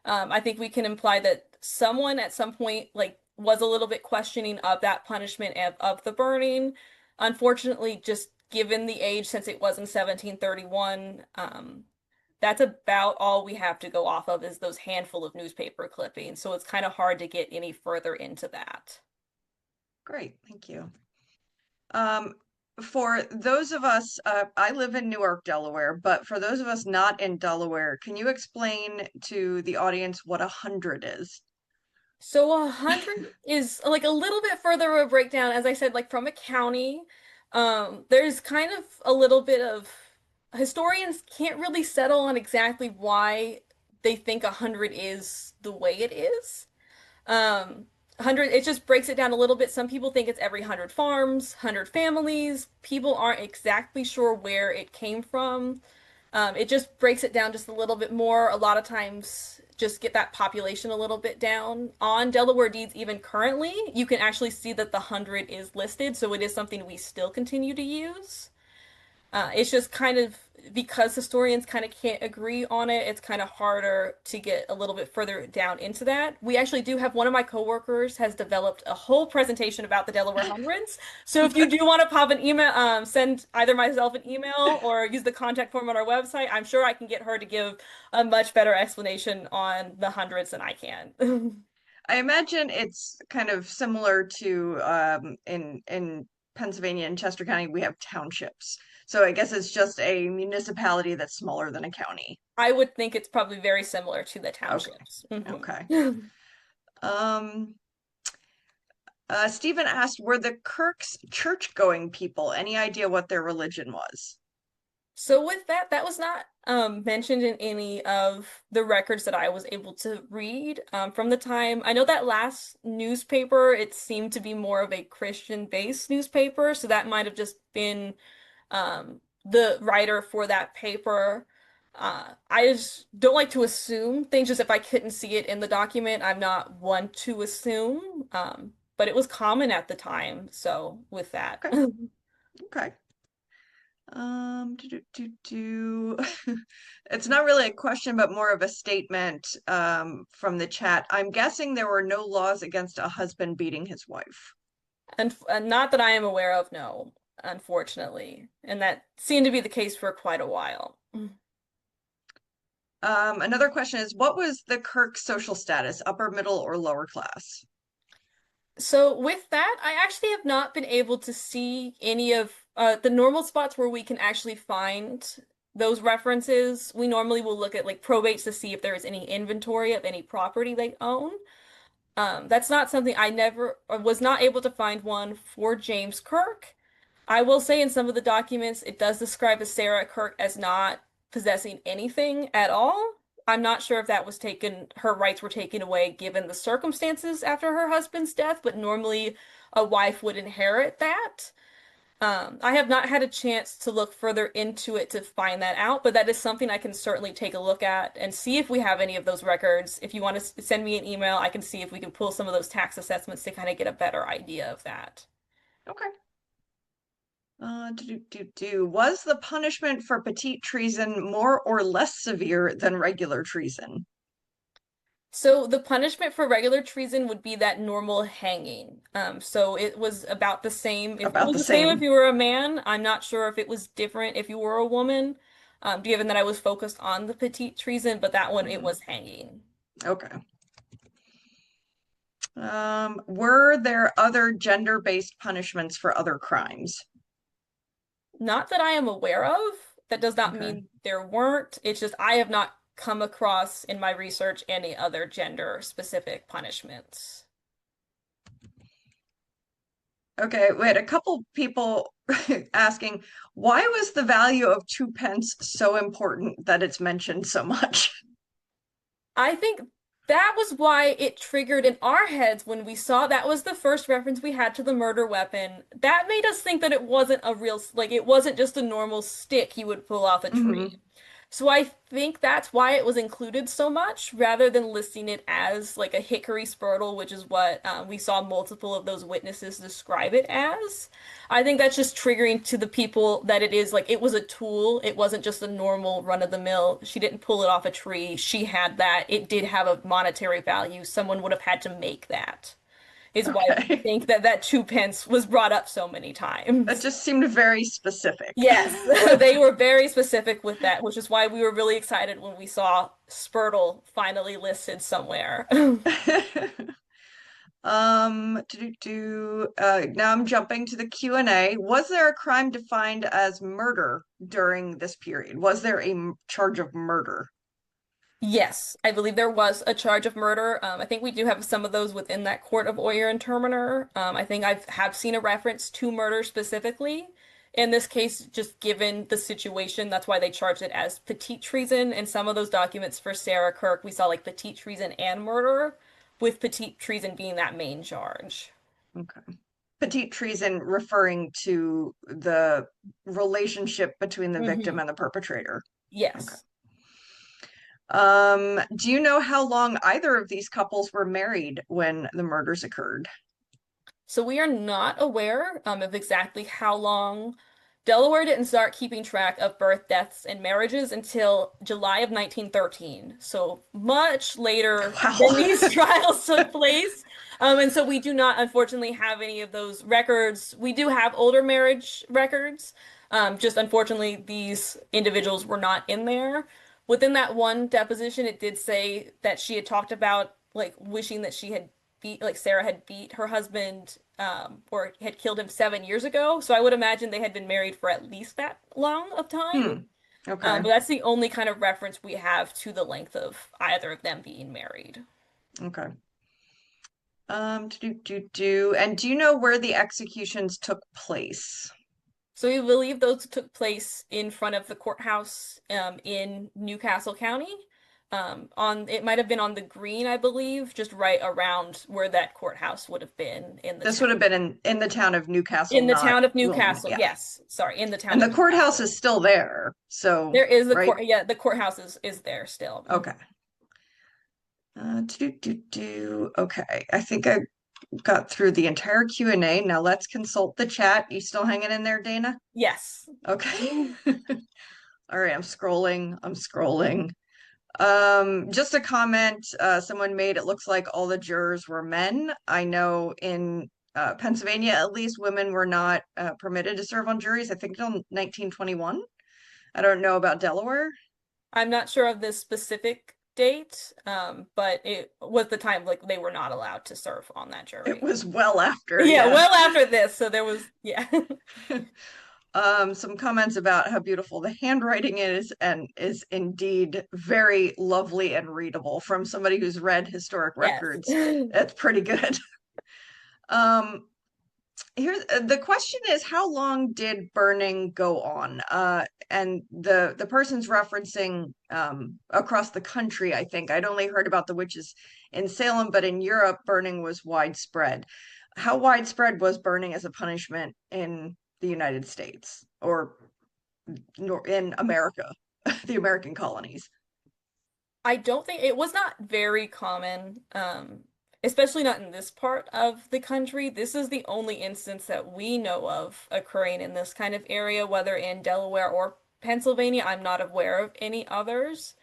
I think we can imply that someone at some point like was a little bit questioning of that punishment of the burning. Unfortunately, just given the age since it was in 1731, that's about all we have to go off of is those handful of newspaper clippings. So it's kind of hard to get any further into that. Great, thank you. For those of us, I live in Newark, Delaware, but for those of us not in Delaware, can you explain to the audience what 100 is? So 100 is like a little bit further of a breakdown, as I said, like from a county. There's kind of a little bit of historians can't really settle on exactly why they think 100 is the way it is. 100, it just breaks it down a little bit. Some people think it's every 100 farms, 100 families. People aren't exactly sure where it came from. It just breaks it down just a little bit more. A lot of times, just get that population a little bit down. On Delaware deeds, even currently, you can actually see that the 100 is listed, so it is something we still continue to use. It's just kind of because historians kind of can't agree on it, it's kind of harder to get a little bit further down into that. We actually do have one of my coworkers has developed a whole presentation about the Delaware hundreds. So if you do want to pop an email, send either myself an email or use the contact form on our website, I'm sure I can get her to give a much better explanation on the hundreds than I can. I imagine it's kind of similar to in Pennsylvania and Chester County, we have townships. So I guess it's just a municipality that's smaller than a county. I would think it's probably very similar to the Okay. townships. Okay. Mhm. Um, Stephen asked, were the Kirks church-going people? Any idea what their religion was? So with that, that was not mentioned in any of the records that I was able to read from the time. I know that last newspaper, it seemed to be more of a Christian-based newspaper, so that might have just been the writer for that paper. I just don't like to assume things just if I couldn't see it in the document. I'm not one to assume, but it was common at the time, so with that. Okay. Okay. It's not really a question, but more of a statement from the chat. I'm guessing there were no laws against a husband beating his wife. And not that I am aware of, no, unfortunately. And that seemed to be the case for quite a while. Another question is, what was the Kirk social status, upper, middle, or lower class? So with that, I actually have not been able to see any of the normal spots where we can actually find those references. We normally will look at like probates to see if there is any inventory of any property they own. That's not something I never or was not able to find one for James Kirk. I will say in some of the documents, it does describe as Sarah Kirk as not possessing anything at all. I'm not sure if that was taken, her rights were taken away given the circumstances after her husband's death, but normally a wife would inherit that. I have not had a chance to look further into it to find that out, but that is something I can certainly take a look at and see if we have any of those records. If you want to send me an email, I can see if we can pull some of those tax assessments to kind of get a better idea of that. Okay. Was the punishment for petit treason more or less severe than regular treason? So the punishment for regular treason would be that normal hanging. So it was about the same. If it About was the the same if same. you were a man, I'm not sure if it was different if you were a woman, given that I was focused on the petite treason, but that one it Mhm. was hanging. Okay. Were there other gender-based punishments for other crimes? Not that I am aware of. That does not Okay. mean there weren't. It's just I have not come across in my research any other gender specific punishments. Okay, we had a couple people asking, why was the value of 2 pence so important that it's mentioned so much? I think that was why it triggered in our heads when we saw that was the first reference we had to the murder weapon. That made us think that it wasn't a real, like, it wasn't just a normal stick you would pull off a tree. Hmm. So I think that's why it was included so much, rather than listing it as like a hickory spurtle, which is what we saw multiple of those witnesses describe it as. I think that's just triggering to the people that it is like it was a tool. It wasn't just a normal run of the mill. She didn't pull it off a tree. She had that. It did have a monetary value. Someone would have had to make that, is why we Okay. think that that 2 pence was brought up so many That times. just seemed very specific. Yes, they were very specific with that, which is why we were really excited when we saw Spurtle finally listed somewhere. Now I'm jumping to the Q&A. Was there a crime defined as murder during this period? Was there a charge of murder? Yes, I believe there was a charge of murder. I think we do have some of those within that court of Oyer and Terminer. I think I have seen a reference to murder specifically. In this case, just given the situation, that's why they charged it as petite treason. And some of those documents for Sarah Kirk, we saw like petite treason and murder, with petite treason being that main charge. Okay. Petit treason referring to the relationship between the victim Hmm. and the perpetrator. Okay. Yes. Do you know how long either of these couples were married when the murders occurred? So we are not aware of exactly how long. Delaware didn't start keeping track of birth, deaths, and marriages until July of 1913. So much later than Wow. these trials took place. And so we do not, unfortunately, have any of those records. We do have older marriage records. Just unfortunately, these individuals were not in there. Within that one deposition, it did say that she had talked about like wishing that she had beat, like Sarah had beat her husband or had killed him 7 years ago. So I would imagine they had been married for at least that long of time. Hmm. Okay. But that's the only kind of reference we have to the length of either of them being married. Okay. And do you know where the executions took place? So we believe those took place in front of the courthouse in Newcastle County. On it might have been on the green, I believe, just right around where that courthouse would have been in the This would town. have been in the town of Newcastle, In the not town of Wilmington. Newcastle, Yeah. yes. Sorry, in the town And of the courthouse Newcastle. is still there. So, There is the right? court. Yeah, the courthouse is there still. Okay. Okay. I think I got through the entire Q&A. Now let's consult the chat. You still hanging in there, Dana? Yes. Okay. All right, I'm scrolling. Just a comment someone made, it looks like all the jurors were men. I know in Pennsylvania, at least, women were not permitted to serve on juries, I think until 1921. I don't know about Delaware. I'm not sure of the specific date, but it was the time like they were not allowed to serve on that It jury. was well after, Yeah, yeah. well after this, so there was yeah. Some comments about how beautiful the handwriting is, and is indeed very lovely and readable from somebody who's read historic Yes. records. It's pretty good. Um, Here's the question is, how long did burning go on? And the person's referencing across the country, I think. I'd only heard about the witches in Salem, but in Europe, burning was widespread. How widespread was burning as a punishment in the United States or in America, the American colonies? I don't think it was not very common, especially not in this part of the country. This is the only instance that we know of occurring in this kind of area, whether in Delaware or Pennsylvania. I'm not aware of any others.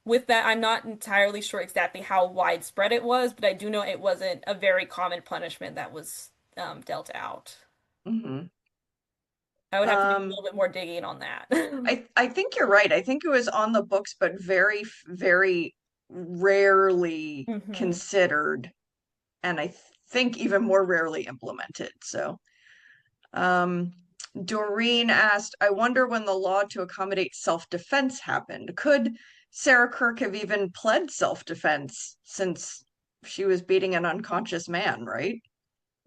With that, I'm not entirely sure exactly how widespread it was, but I do know it wasn't a very common punishment that was dealt out. Hmm. I would have to do a Um, little bit more digging on that. I think you're right. I think it was on the books, but very rarely hmm considered, and I think even more rarely implemented. So, um, Doreen asked, I wonder when the law to accommodate self-defense happened. Could Sarah Kirk have even pled self-defense since she was beating an unconscious man, right?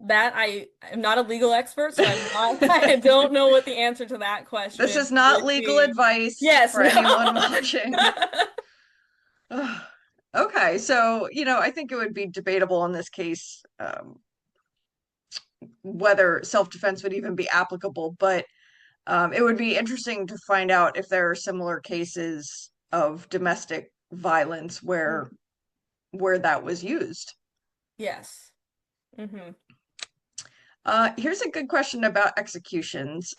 That I am not a legal expert, so I'm not, I don't know what the answer to that This question is not would legal be. advice Yes, for no. anyone watching. Okay, so, I think it would be debatable in this case whether self-defense would even be applicable, but it would be interesting to find out if there are similar cases of domestic violence where that was used. Yes. hmm Here's a good question about executions.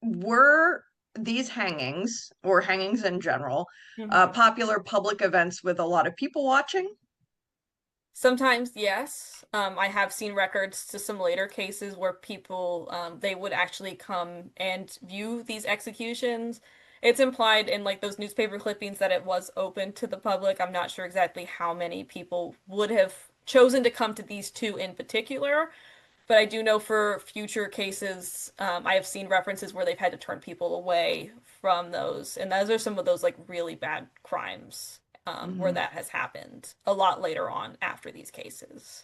Were these hangings, or hangings in general, hmm popular public events with a lot of people watching? Sometimes, yes. I have seen records to some later cases where people they would actually come and view these executions. It's implied in like those newspaper clippings that it was open to the public. I'm not sure exactly how many people would have chosen to come to these two in particular, but I do know for future cases, I have seen references where they've had to turn people away from those, and those are some of those like really bad crimes where Mhm. that has happened a lot later on after these cases.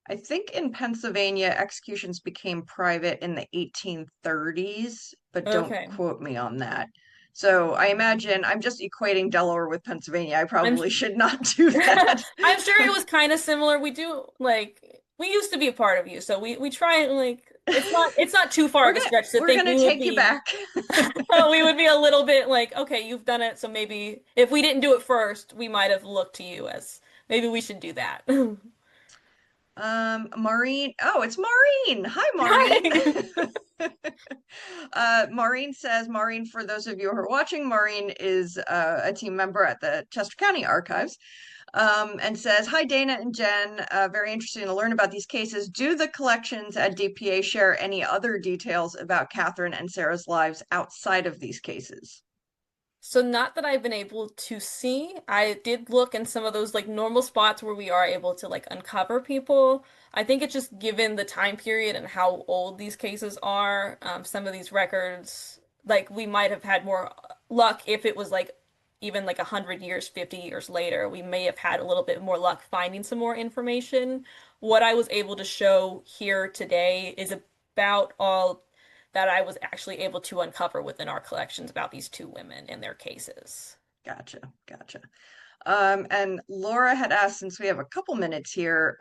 I think in Pennsylvania, executions became private in the 1830s, but don't Okay. quote me on that. So I imagine I'm just equating Delaware with Pennsylvania. I I'm probably should not do that. I'm sure it was kind of similar. We do like we used to be a part of you, so we try and like it's not too far We're of a gonna stretch to we're think gonna we would take you be back. we would be a little bit like, okay, you've done it, so maybe if we didn't do it first, we might have looked to you as maybe we should do that. Maureen. Oh, it's Maureen. Hi, Maureen. Hi. Maureen says, Maureen, for those of you who are watching, Maureen is a team member at the Chester County Archives, and says, Hi, Dana and Jen. Very interesting to learn about these cases. Do the collections at DPA share any other details about Catherine and Sarah's lives outside of these cases? So not that I've been able to see. I did look in some of those like normal spots where we are able to like uncover people. I think it's just given the time period and how old these cases are, some of these records, like we might have had more luck if it was like even like 100 years, 50 years later. We may have had a little bit more luck finding some more information. What I was able to show here today is about all that I was actually able to uncover within our collections about these two women and their cases. Gotcha, gotcha. And Laura had asked, since we have a couple minutes here,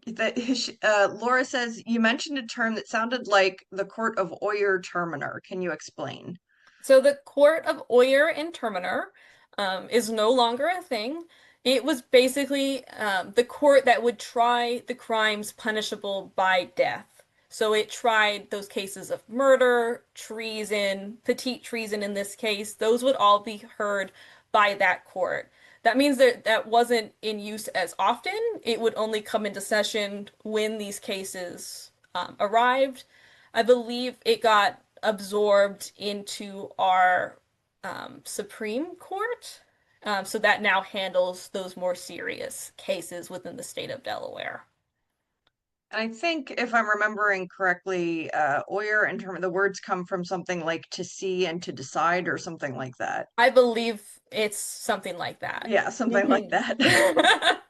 that Laura says you mentioned a term that sounded like the Court of Oyer Terminer. Can you explain? So the Court of Oyer and Terminer is no longer a thing. It was basically the court that would try the crimes punishable by death. So it tried those cases of murder, treason, petit treason in this case. Those would all be heard by that court. That means that that wasn't in use as often. It would only come into session when these cases arrived. I believe it got absorbed into our Supreme Court. So that now handles those more serious cases within the state of Delaware. I think if I'm remembering correctly, Oyer in term the words come from something like to see and to decide or something like that. I believe it's something like that. Yeah, something like that.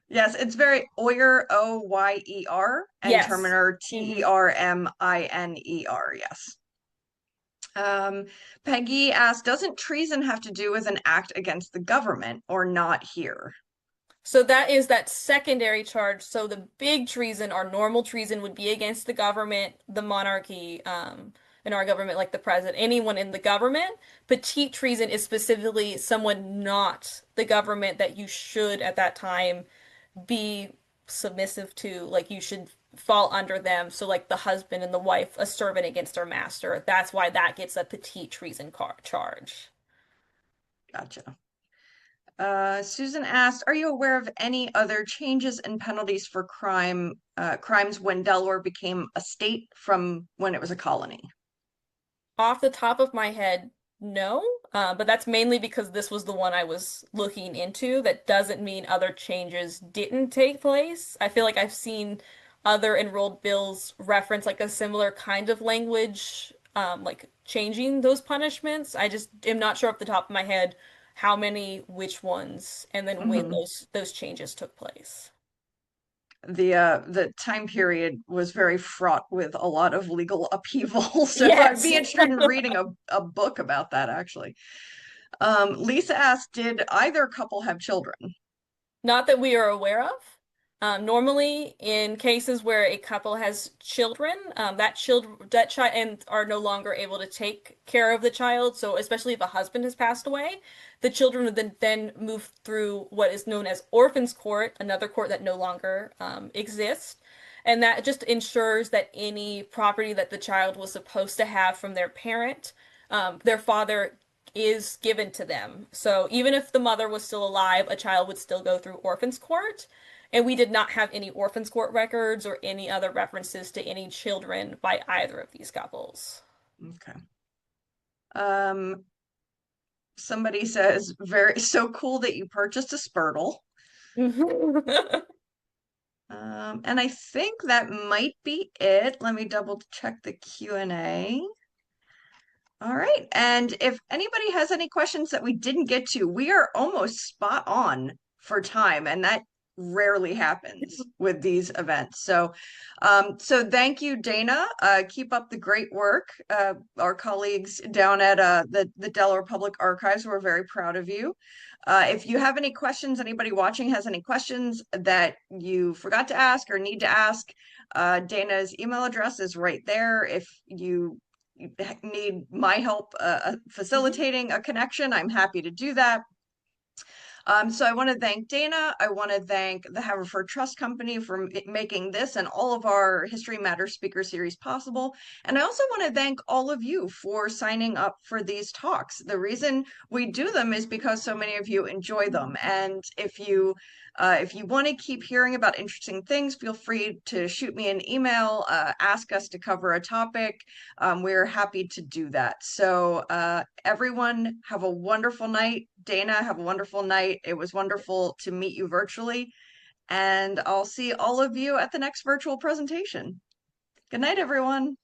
Yes, it's very Oyer, Oyer, and Yes. Terminer, Hmm. Terminer. Yes. Peggy asked, doesn't treason have to do with an act against the government or not here? So that is that secondary charge. So the big treason or normal treason would be against the government, the monarchy, in our government, like the president, anyone in the government. Petite treason is specifically someone not the government that you should at that time be submissive to. Like you should fall under them. So like the husband and the wife, a servant against their master. That's why that gets a petite treason charge. Gotcha. Susan asked, are you aware of any other changes and penalties for crimes when Delaware became a state from when it was a colony? Off the top of my head, no. But that's mainly because this was the one I was looking into. That doesn't mean other changes didn't take place. I feel like I've seen other enrolled bills reference like a similar kind of language, like changing those punishments. I just am not sure off the top of my head how many, which ones, and then when Mhm. those changes took place. The time period was very fraught with a lot of legal upheaval, so I'd Yes. be interested in reading a book about that actually. Lisa asked, did either couple have children? Not that we are aware of. Normally, in cases where a couple has children, that child and are no longer able to take care of the child. So, especially if a husband has passed away, the children would then move through what is known as orphans court, another court that no longer exists. And that just ensures that any property that the child was supposed to have from their parent, their father is given to them. So even if the mother was still alive, a child would still go through orphans court. And we did not have any orphans court records or any other references to any children by either of these couples. Okay. Um, Somebody says, very so cool that you purchased a Spurtle. And I think that might be it. Let me double check the Q&A. All right. And if anybody has any questions that we didn't get to, we are almost spot on for time, and that rarely happens with these events. So thank you, Dana. Keep up the great work. Our colleagues down at the Delaware Public Archives, we're very proud of you. If you have any questions, anybody watching has any questions that you forgot to ask or need to ask, Dana's email address is right there. If you need my help facilitating a connection, I'm happy to do that. So I want to thank Dana. I want to thank the Haverford Trust Company for making this and all of our History Matters speaker series possible. And I also want to thank all of you for signing up for these talks. The reason we do them is because so many of you enjoy them. And if you If you want to keep hearing about interesting things, feel free to shoot me an email, ask us to cover a topic. We're happy to do that. So, everyone, have a wonderful night. Dana, have a wonderful night. It was wonderful to meet you virtually, and I'll see all of you at the next virtual presentation. Good night, everyone.